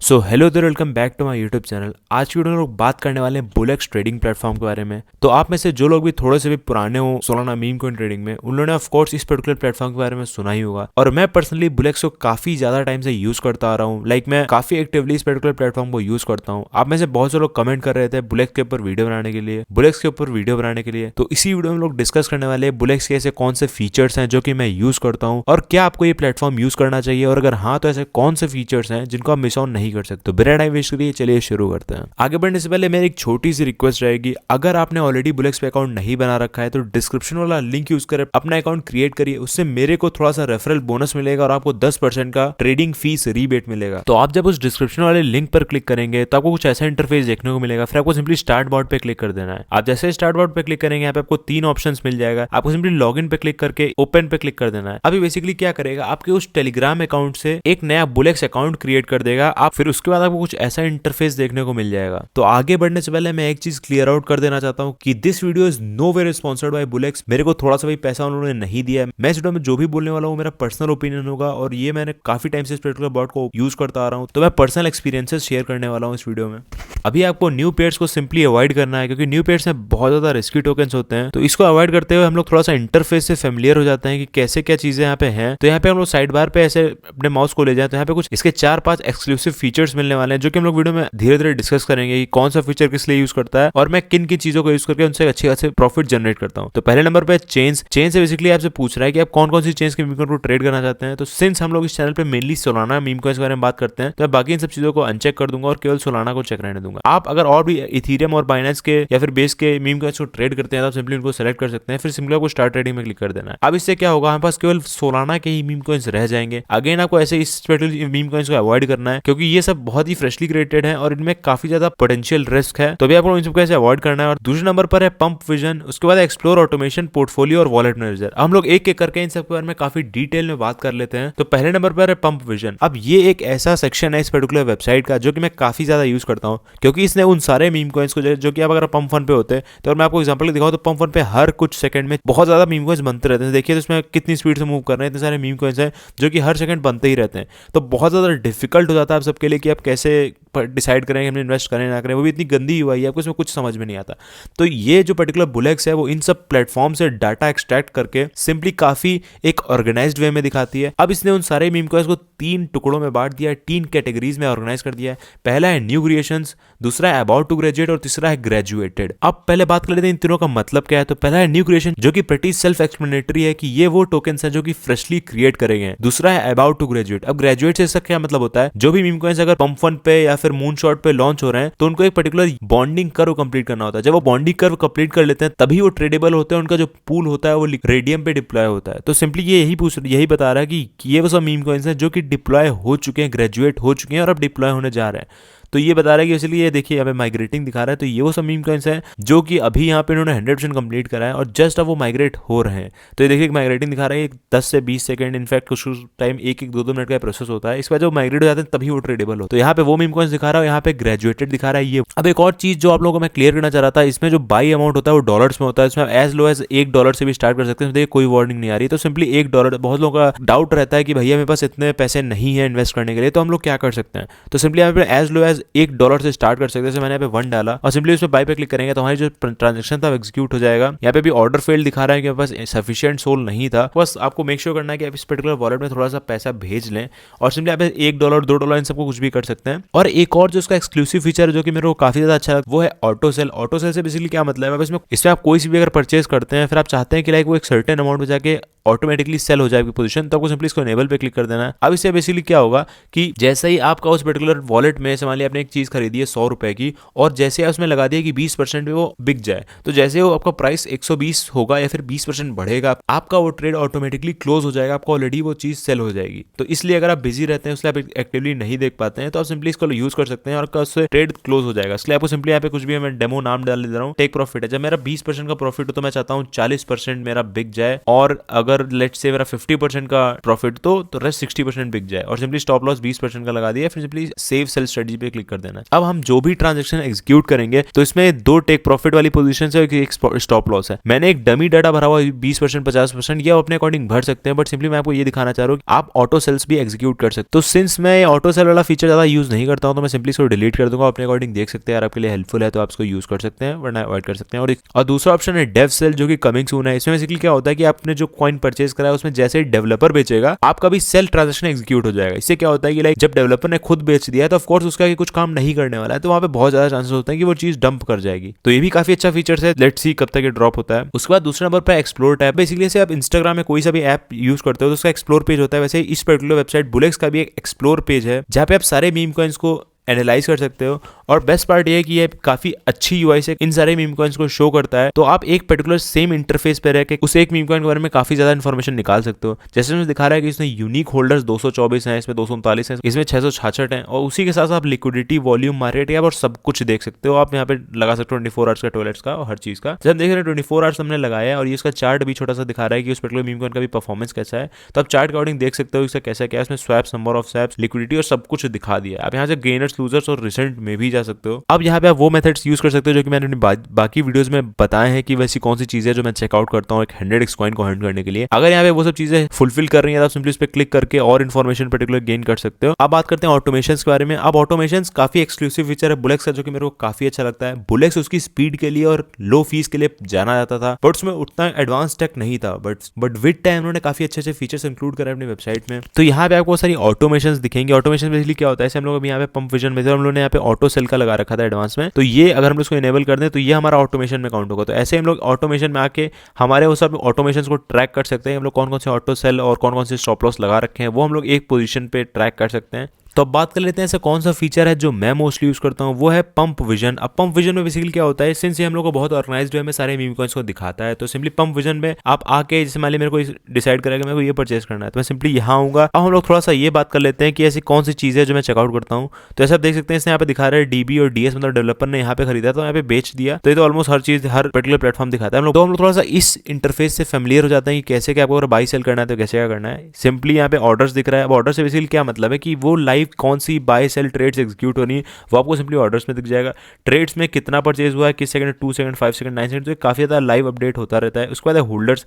So hello there, welcome back to my YouTube channel. आज की video में लोग बात करने वाले हैं बुलेक्स ट्रेडिंग प्लेटफॉर्म के बारे में। तो आप में से जो लोग भी थोड़े से भी पुराने हो सोलाना मीम कॉइन ट्रेडिंग में, उन लोगों ने ऑफ कोर्स इस पर्टिकुलर प्लेटफॉर्म के बारे में सुना ही होगा। और मैं पर्सनली बुलेक्स को काफी ज्यादा टाइम से यूज करता आ रहा हूँ। मैं काफी एक्टिवली इस पर्टिकुलर प्लेटफॉर्म को यूज करता हूँ। आप में से बहुत से लोग कमेंट कर रहे थे बुलेक्स के ऊपर वीडियो बनाने के लिए, तो इसी वीडियो में लोग डिस्कस करने वाले बुलेक्स के ऐसे कौन से फीचर्स हैं जो कि मैं यूज करता हूँ, और क्या आपको ये प्लेटफॉर्म यूज करना चाहिए, और अगर हाँ तो ऐसे कौन से फीचर्स हैं जिनको आप मिस ऑन नहीं कर सकते। तो बिना टाइम वेस्ट करिए चलिए शुरू करते हैं। आगे बढ़ने से पहले मेरी एक छोटी सी रिक्वेस्ट रहेगी, अगर आपने ऑलरेडी बुलेक्स पे अकाउंट नहीं बना रखा है तो डिस्क्रिप्शन वाला लिंक यूज कर अपना अकाउंट क्रिएट करिए। उससे मेरे को थोड़ा सा रेफरल बोनस मिलेगा और आपको 10% का ट्रेडिंग फीस रीबेट मिलेगा। तो आप जब उस डिस्क्रिप्शन वाले लिंक पर क्लिक करेंगे तो आपको कुछ ऐसा इंटरफेस देखने को मिलेगा। फिर आपको सिंपली स्टार्ट बॉट पे क्लिक कर देना है। आप जैसे स्टार्ट बॉट पे क्लिक करेंगे यहाँ पे आपको 3 ऑप्शंस मिल जाएगा। आपको सिंपली लॉग इन पे क्लिक करके ओपन पे क्लिक कर देना है। अभी बेसिकली क्या करेगा, आपके उस टेलीग्राम अकाउंट से एक नया बुलेक्स अकाउंट क्रिएट कर देगा। आप फिर उसके बाद आपको कुछ ऐसा इंटरफेस देखने को मिल जाएगा। तो आगे बढ़ने से पहले मैं एक चीज क्लियर आउट कर देना चाहता हूँ कि this video is no way sponsored by Bulex. मेरे को थोड़ा सा भी पैसा उन्होंने नहीं दिया है। मैं इस वीडियो में जो भी बोलने वाला हूँ मेरा पर्सनल ओपिनियन होगा, और ये मैंने काफी टाइम से इस पर्टिकुलर बॉट को यूज करता आ रहा हूँ। तो मैं पर्सनल एक्सपीरियंसेस शेयर करने वाला हूँ इस वीडियो में। अभी आपको न्यू पेयर्स को सिंपली अवॉइड करना है, क्योंकि न्यू पेयर्स में बहुत ज्यादा रिस्की टोकन्स होते हैं। तो इसको अवॉइड करते हुए हम लोग थोड़ा सा इंटरफेस से फेमिलियर हो जाते हैं कि कैसे क्या चीजें यहाँ पे हैं। तो यहाँ पे हम लोग साइड बार पे ऐसे अपने माउस को ले जाए तो यहाँ पे कुछ इसके 4-5 एक्सक्लूसिव फीचर्स मिलने वाले हैं, जो कि हम लोग वीडियो में धीरे धीरे डिस्कस करेंगे कि कौन सा फीचर किस लिए यूज करता है और मैं किन किन चीजों को यूज करके उनसे अच्छे खासे प्रॉफिट जनरेट करता हूँ। तो पहले नंबर पे चेन्स से बेसिकली आपसे पूछ रहा है कि आप कौन कौन सी चेन्स के मीम कॉइन को ट्रेड करना चाहते हैं। तो सिंस हम लोग इस चैनल पे मेनली सोलाना मीम कॉइन्स के बारे में बात करते हैं, तो मैं बाकी इन सब चीजों को अनचेक कर दूंगा और केवल सोलाना को चेक रहने दूंगा। आप अगर और भी इथीरियम और बाइनेंस के या फिर बेस के मीम कॉइन्स को ट्रेड करते हैं तो सिंपली उनको सेलेक्ट कर सकते हैं। फिर सिंपली आपको स्टार्ट ट्रेडिंग में क्लिक कर देना है। अब इससे क्या होगा, हमारे पास केवल सोलाना के ही मीम कॉइन्स रह जाएंगे। अगेन आपको ऐसे इस मीम कॉइन्स को अवॉइड करना है, क्योंकि ये सब बहुत ही फ्रेशली क्रिएटेड है और इनमें काफी ज्यादा पोटेंशियल रिस्क है। तो भी आपको इन सबको ऐसे अवॉइड करना है। और दूसरे नंबर पर है पंप विजन, उसके बाद एक्सप्लोर ऑटोमेशन, पोर्टफोलियो और वॉलेट मैनेजर। हम लोग एक एक करके इन सब के बारे में काफी डिटेल में बात कर लेते हैं। तो पहले नंबर पर है पंप विजन। अब ये एक ऐसा सेक्शन है इस पर्टिकुलर वेबसाइट का जो कि मैं काफी ज्यादा यूज करता हूँ, क्योंकि इसने उन सारे मीम कॉइन्स को जो कि आप अगर पंप फन पे होते हैं, तो मैं आपको एग्जांपल दिखाऊं तो पंप फन पे हर कुछ सेकंड में बहुत ज्यादा मीम कॉइन्स बनते रहते हैं। देखिए तो इसमें कितनी स्पीड से मूव कर रहे हैं, इतने सारे मीम कॉइन्स हैं जो कि हर सेकंड बनते ही रहते हैं। तो बहुत ज्यादा डिफिकल्ट हो जाता है आप सबके लिए कि आप कैसे डिसाइड करें हम इन्वेस्ट करें ना करें। वो भी इतनी गंदी हुआ है आपको, इसमें कुछ समझ में नहीं आता। तो ये जो पर्टिकुलर बुलेक्स है वो इन सब प्लेटफॉर्म से डाटा एक्सट्रैक्ट करके सिंपली काफी एक ऑर्गेनाइज्ड वे में दिखाती है। अब इसने उन सारे मीम कॉइन्स को 3 टुकड़ों में बांट दिया है, 3 कैटेगरीज में ऑर्गेनाइज कर दिया है। पहला है न्यू क्रिएशंस, दूसरा है अबाउट टू ग्रेजुएट और तीसरा है ग्रेजुएटेड। अब पहले बात कर लेते हैं इन तीनों का मतलब क्या है। तो पहला है न्यू क्रिएशन, जो कि प्रीटी सेल्फ एक्सप्लेनेटरी है कि ये वो टोकन्स हैं जो कि फ्रेशली क्रिएट करे गए हैं। दूसरा है अबाउट टू ग्रेजुएट। अब ग्रेजुएट से इसका क्या मतलब होता है, जो भी मीम कॉइन्स अगर पंप फन पे या फिर मून शॉट पे लॉन्च हो रहे हैं तो उनको एक पर्टिकुलर बॉन्डिंग कर्व कंप्लीट करना होता है। जब वो बॉन्डिंग कर्व कंप्लीट कर लेते हैं तभी वो ट्रेडेबल होते हैं। उनका जो पूल होता है वो रेडियम पे डिप्लॉय होता है। तो सिंपली ये यही बता रहा है कि ये वो सब मीम कॉइन्स हैं जो कि डिप्लॉय हो चुके हैं, ग्रेजुएट हो चुके हैं और अब डिप्लॉय होने जा रहे हैं। तो ये बता रहा है कि इसलिए देखिए यहाँ पे माइग्रेटिंग दिखा रहा है। तो ये वो सब मीम कॉइन्स हैं जो कि अभी यहाँ पे इन्होंने 100% कंप्लीट करा है और जस्ट अब वो माइग्रेट हो रहे हैं। तो ये देखिए माइग्रेटिंग दिखा रहा है 10 से 20 सेकंड, इनफैक्ट कुछ टाइम 1-2 मिनट का प्रोसेस होता है। इसके बाद जब माइग्रेट हो जाते हैं तभी वो ट्रेडेबल हो। तो यहाँ पे वो मीम कॉइन्स दिखा रहा है, यहाँ पे ग्रेजुएटेड दिखा रहा है ये। अब एक और चीज जो आप लोगों को मैं क्लियर करना चाह रहा था, इसमें जो बाई अमाउंट होता है वो डॉलर्स में होता है। इसमें एज लो एज $1 से भी स्टार्ट कर सकते हैं। देखिए कोई वार्निंग नहीं आ रही। तो सिंपली $1, बहुत लोगों का डाउट रहता है कि भैया मेरे पास इतने पैसे नहीं है इन्वेस्ट करने के लिए, तो हम लोग क्या कर सकते हैं। तो सिंपली यहाँ पे एज लो एज $1 से स्टार्ट कर सकते हैं। जैसे मैंने यहाँ पे 1 डाला और सिंपली उसमें बाय पे क्लिक करेंगे तो हमारी जो ट्रांजैक्शन था वो एग्जीक्यूट हो जाएगा। यहाँ पे भी ऑर्डर फेल्ड दिखा रहा है कि मेरे पास सफिशिएंट सोल नहीं था। बस आपको मेक श्योर करना है कि आप इस पर्टिकुलर वॉलेट में थोड़ा सा पैसा भेज लें और सिंपली आप $1, $2 इन सबको कुछ भी कर सकते हैं। और एक और जो उसका एक्सक्लूसिव फीचर है जो कि मेरे को काफी ज्यादा अच्छा लगा, वो है ऑटो सेल। ऑटो सेल से बेसिकली क्या मतलब है, इसमें आप कोई सी भी अगर परचेज करते हैं, फिर आप चाहते हैं कि लाइक वो एक सर्टेन अमाउंट में जाके ऑटोमेटिकली सेल हो जाएगी पोजीशन, तो आपको सिंपली इसको एनेबल पे क्लिक कर देना है। अब इससे बेसिकली क्या होगा कि जैसे ही आपका उस पर्टिकुलर वॉलेट में मान लिया आपने एक चीज खरीदी है 100 रुपए की, और जैसे उसमें लगा दिया कि 20% में वो बिक जाए, तो जैसे वो आपका प्राइस 120 होगा या फिर 20% बढ़ेगा, आपका वो ट्रेड ऑटोमेटिकली क्लोज हो जाएगा। आपको ऑलरेडी वो चीज सेल हो जाएगी। तो इसलिए अगर आप बिजी रहते हैं, उसलिए आप एक्टिवली नहीं देख पाते हैं, तो आप सिंपली इसको यूज कर सकते हैं और उससे ट्रेड क्लोज हो जाएगा। इसलिए आपको सिंपली यहाँ पे कुछ भी मैं डेमो नाम डाल दे रहा हूँ, टेक प्रॉफिट है। जब मेरा 20% का प्रॉफिट हो तो मैं चाहता हूँ 40% मेरा बिक जाए, और अगर लेट्स से मेरा 50% का प्रॉफिट तो रेस्ट 60% बिक जाए। और सिंपली स्टॉप लॉस 20% का लगा दिया, फिर सिंपली सेव सेल स्ट्रेटजी पे क्लिक क्लिक कर देना है। अब हम जो भी ट्रांजेक्शन एग्जीक्यूट करेंगे तो इसमें 2 टेक प्रॉफिट वाली पोजीशन है, एक स्टॉप लॉस है। मैंने एक डमी डाटा भरा हुआ 20% 50%, ये अपने अकॉर्डिंग भर सकते हैं, बट सिंपली मैं आपको ये दिखाना चाह रहा हूँ कि आप ऑटो सेल्स भी एग्जीक्यूट कर सकते। तो सिंस मैं ऑटो सेल वाला फीचर ज्यादा यूज नहीं करता हूँ तो मैं सिंपली इसको डिलीट कर दूंगा। अपने अकॉर्डिंग देख सकते हैं, यार आपके लिए हेल्पफुल है तो आप इसको यूज कर सकते हैं, वरना अवॉइड कर सकते हैं। और दूसरा ऑप्शन है डेव सेल, जो कि कमिंग सून है। इसमें बेसिकली क्या होता है कि आपने जो कॉइन परचेज करा है उसमें जैसे ही डेवलपर बेचेगा आपका भी सेल ट्रांजेक्शन एग्जीक्यूट हो जाएगा। इससे क्या होता है कि लाइक जब डेवलपर ने खुद बेच दिया है तो ऑफकोर्स उसका कुछ काम नहीं करने वाला है, तो वहां पे बहुत ज्यादा चांसेस होते हैं कि वो चीज डंप कर जाएगी। तो ये भी काफी अच्छा फीचर है, लेट्स सी कब तक ये ड्रॉप होता है। उसके बाद दूसरे नंबर पर एक्सप्लोर टैब। बेसिकली से आप इंस्टाग्राम में कोई सा भी ऐप यूज करते हो तो उसका एक्सप्लोर पेज होता है, वैसे इस पर्टिकुलर वेबसाइट बुलेक्स का भी एक एक्सप्लोर पेज है जहां पे आप सारे मीम कॉइन्स को एनालाइज कर सकते हो। और बेस्ट पार्ट ये है कि ये काफी अच्छी यूआई से इन सारे मीम कॉइन्स को शो करता है, तो आप एक पर्टिकुलर सेम इंटरफेस पे रह के उस एक मीम कॉइन के बारे में काफी ज्यादा इन्फॉर्मेशन निकाल सकते हो। जैसे इसमें दिखा रहा है कि इसमें यूनिक होल्डर्स 224 हैं, इसमें 239 हैं, इसमें 666 हैं, और उसी के साथ आप लिक्विडिटी, वॉल्यूम, मार्केट कैप और सब कुछ देख सकते हो। आप यहाँ पे लगा सकते हो 24 आवर्स का टॉयलेट्स का और हर चीज का। जब हम देख रहे हैं 24 आवर्स हमने लगाया है और ये इसका चार्ट भी छोटा सा दिखा रहा है कि उस पर्टिकुलर मीम कॉइन का भी परफॉर्मेंस कैसा है। तो आप चार्ट अकॉर्डिंग देख सकते हो इसका कैसा क्या है, इसमें swaps, number of swaps, liquidity और सब कुछ दिखा दिया है। आप यहाँ से गेनर्स, लूजर्स और रिसेंट में भी जा सकते हो। अब यहाँ पे आप वो मेथड्स यूज कर सकते हो जो कि मैंने अपनी बाकी वीडियोस में बताए हैं कि वैसी कौन सी चीजें जो मैं चेकआउट करता हूँ एक 100x कॉइन को अर्न करने के लिए। अगर यहाँ पे वो सब चीजें फुलफिल कर रही है तो आप सिंपली इस पे क्लिक करके और इन्फॉर्मेशन पर्टिकुलर गेन कर सकते हो। अब बात करते हैं ऑटोमेशन के बारे में। अब ऑटोमेशन काफी एक्सक्लूसिव फीचर है बुलेक्स का, जो कि मेरे को काफी अच्छा लगता है। बुलेक्स उसकी स्पीड के लिए और लो फीस के लिए जाना जाता था, बट उसमें उतना एडवांस टेक नहीं था, बट विद टाइम उन्होंने काफी अच्छे अच्छे फीचर्स इंक्लूड करा अपनी वेबसाइट में। तो यहाँ पे आपको सारी ऑटोमेशन दिखेंगे। ऑटोमेशन बेसिकली क्या होता है, हम लोग अभी यहाँ पे पंप विजन में थे, हम लोगों ने यहाँ पे ऑटो सेल का लगा रखा था एडवांस में, तो ये अगर हम इसको इनेबल कर दें तो ये हमारा ऑटोमेशन में काउंट होगा। तो ऐसे हम लोग ऑटोमेशन में आके हमारे वो सब ऑटोमेशन को ट्रैक कर सकते हैं। हम लोग कौन कौन से ऑटो सेल और कौन कौन से स्टॉप लॉस लगा रखे हैं वो हम लोग एक पोजीशन पे ट्रैक कर सकते हैं। तो अब बात कर लेते हैं ऐसा कौन सा फीचर है जो मैं मोस्टली यूज करता हूँ, वो है पंप विजन। अब पंप विजन में बेसिकली क्या होता है, सिंस ये हम लोग को बहुत ऑर्गेनाइज्ड वे में सारे मीम कॉइन्स को दिखाता है, तो सिंपली पंप विजन में आप आके, जैसे मान लीजिए मेरे को डिसाइड करेगा मेरे को ये परचेस करना है, तो मैं सिंपली यहाँ आऊंगा। अब हम लोग थोड़ा सा ये बात कर लेते हैं कि ऐसी कौन सी चीज़ है जो मैं चेकआउट करता हूँ। तो ऐसा आप देख सकते हैं, इसने यहाँ पे दिखा रहा है डीबी और डीएस, मतलब डेवलपर ने यहाँ पे खरीदा तो यहाँ पे बेच दिया। तो ये तो ऑलमोस्ट हर चीज हर पर्टिकुलर प्लेटफॉर्म दिखाता है। हम लोग थोड़ा सा इस इंटरफेस से फेमिलियर हो जाते हैं कि कैसे क्या आपको अगर बाई सेल करना है तो कैसे क्या करना है। सिंपली यहाँ पे ऑर्डर्स दिख रहा है। अब ऑर्डर से बेसिकली क्या मतलब है कि वो लाइव कौन सी बाय सेल ट्रेड्स एग्जीक्यूट हो रही है वो आपको सिंपली ऑर्डर्स में दिख जाएगा। ट्रेड्स में कितना परचेज हुआ है, किस सेकंड, 2 सेकंड, 5 सेकंड, 9 सेकंड, तो काफी ज्यादा लाइव अपडेट होता रहता है। उसके बाद होल्डर्स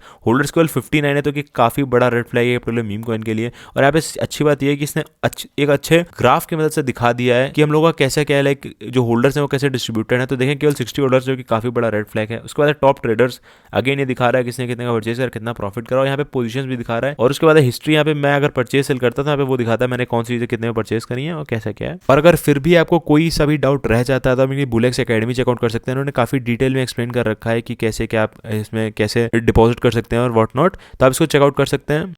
केवल 59 है, तो कि काफी बड़ा रेड फ्लैग है पर्टिकुलर मीम कॉइन के लिए। और यहाँ पे अच्छी बात यह है कि इसने एक अच्छे ग्राफ की मदद से दिखा दिया है कि हम लोगों का कैसा क्या है, लाइक जो होल्डर्स हैं वो कैसे डिस्ट्रीब्यूटेड है। तो देखें केवल 60 होल्डर्स, जो कि काफी बड़ा रेड फ्लैग है। उसके बाद टॉप ट्रेडर्स, अगेन ये दिखा रहा है किसने कितने का परचेज कर कितना प्रॉफिट करा, और यहाँ पे पोजीशंस भी दिखा रहा है। और उसके बाद हिस्ट्री, यहाँ पे मैं अगर परचेज सेल करता था यहाँ पे वो दिखाता है मैंने कौन सी चीजें कितने में परचेज करी है और कैसा क्या है। और अगर फिर भी आपको कोई सा भी डाउट रह जाता है तो आप मेरी बुलेक्स एकेडमी चेकआउट कर सकते हैं। उन्होंने काफी डिटेल में एक्सप्लेन कर रखा है कि कैसे क्या आप इसमें कैसे डिपॉजिट कर सकते हैं और व्हाट नॉट, तो आप इसको चेकआउट कर सकते हैं।